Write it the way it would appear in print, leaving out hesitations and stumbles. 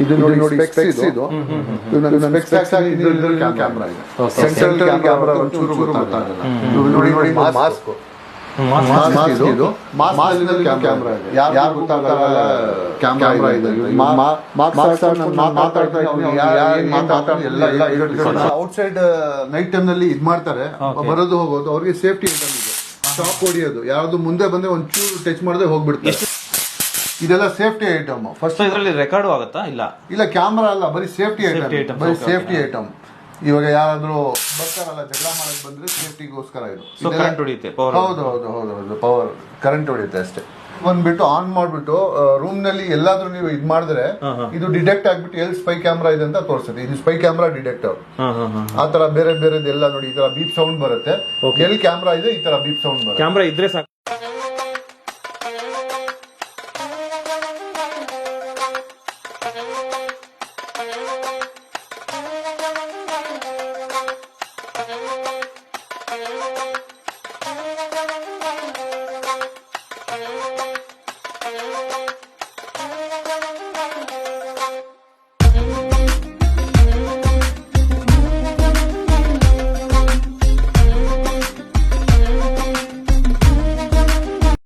ಇದು ನೋಡಿ ಸ್ಪೆಕ್ಸ್ ಇದು ನನ್ನ ಸ್ಪೆಕ್ಸ್ ಆಗಿ ಕ್ಯಾಮ್ರಾ ಇದೆ. ಸೆಂಟ್ರಲ್ ಕ್ಯಾಮ್ರಾ ಒಂಚೂರು ಗೊತ್ತಾಗಲ್ಲ. ನೋಡಿ ಮಾಸ್ಕ್ ಇದು ಮಾಸ್ಕ್ ಕ್ಯಾಮ್ರಾ ಇದೆ. ಯಾರು ಗೊತ್ತಾಗಲ್ಲ ಕ್ಯಾಮ್ರಾ ಇದೆ. ಔಟ್ಸೈಡ್ ನೈಟ್ ಟೈಮ್ ನಲ್ಲಿ ಇದ್ ಮಾಡ್ತಾರೆ, ಬರೋದು ಹೋಗೋದು, ಅವ್ರಿಗೆ ಸೇಫ್ಟಿ ಐಟಮ್ ಇದೆ. ಸ್ಟಾಪ್ ಹೊಡಿಯೋದು, ಯಾವ್ದು ಮುಂದೆ ಬಂದ್ರೆ ಒಂಚೂರು ಟಚ್ ಮಾಡದೆ ಹೋಗ್ಬಿಡ್ತಾರೆ. ಇದೆಲ್ಲ ಸೇಫ್ಟಿ ಐಟಮ್. ಫಸ್ಟ್ ಇದರಲ್ಲಿ ರೆಕಾರ್ಡ್ ಆಗುತ್ತಾ? ಇಲ್ಲ ಕ್ಯಾಮ್ರಾ ಅಲ್ಲ, ಬರೀ ಸೇಫ್ಟಿ ಐಟಮ್. ಬರೀ ಸೇಫ್ಟಿ ಐಟಮ್. ಇವಾಗ ಯಾರಾದ್ರೂ ಬರ್ತಾರಲ್ಲ ಜಗಳ ಮಾಡಕ್ ಬಂದ್ರೆ ಸೇಫ್ಟಿಗೋಸ್ಕರ ಇದು. ಕರೆಂಟ್ ಹೊಡಿಯುತ್ತೆ. ಹೌದು ಪವರ್ ಕರೆಂಟ್ ಹೊಡಿಯುತ್ತೆ ಅಷ್ಟೇ. ಬಂದ್ಬಿಟ್ಟು ಆನ್ ಮಾಡ್ಬಿಟ್ಟು ರೂಮ್ ನಲ್ಲಿ ಎಲ್ಲಾದ್ರೂ ನೀವು ಇದ್ ಮಾಡಿದ್ರೆ ಇದು ಡಿಟೆಕ್ಟ್ ಆಗ್ಬಿಟ್ಟು ಎಲ್ಲಿ ಸ್ಪೈ ಕ್ಯಾಮ್ರಾ ಇದೆ ಅಂತ ತೋರಿಸುತ್ತೆ. ಇದು ಸ್ಪೈ ಕ್ಯಾಮ್ರಾ ಡಿಟೆಕ್ಟರ್. ಆತರ ಬೇರೆ ಬೇರೆದೆಲ್ಲ ನೋಡಿ, ಈ ತರ ಬೀಪ್ ಸೌಂಡ್ ಬರುತ್ತೆ. ಎಲ್ಲಿ ಕ್ಯಾಮ್ರಾ ಇದೆ ಈ ತರ ಬೀಪ್ ಸೌಂಡ್ ಬರುತ್ತೆ. ಕ್ಯಾಮ್ರಾ ಇದ್ರೆ ಸಾಕು.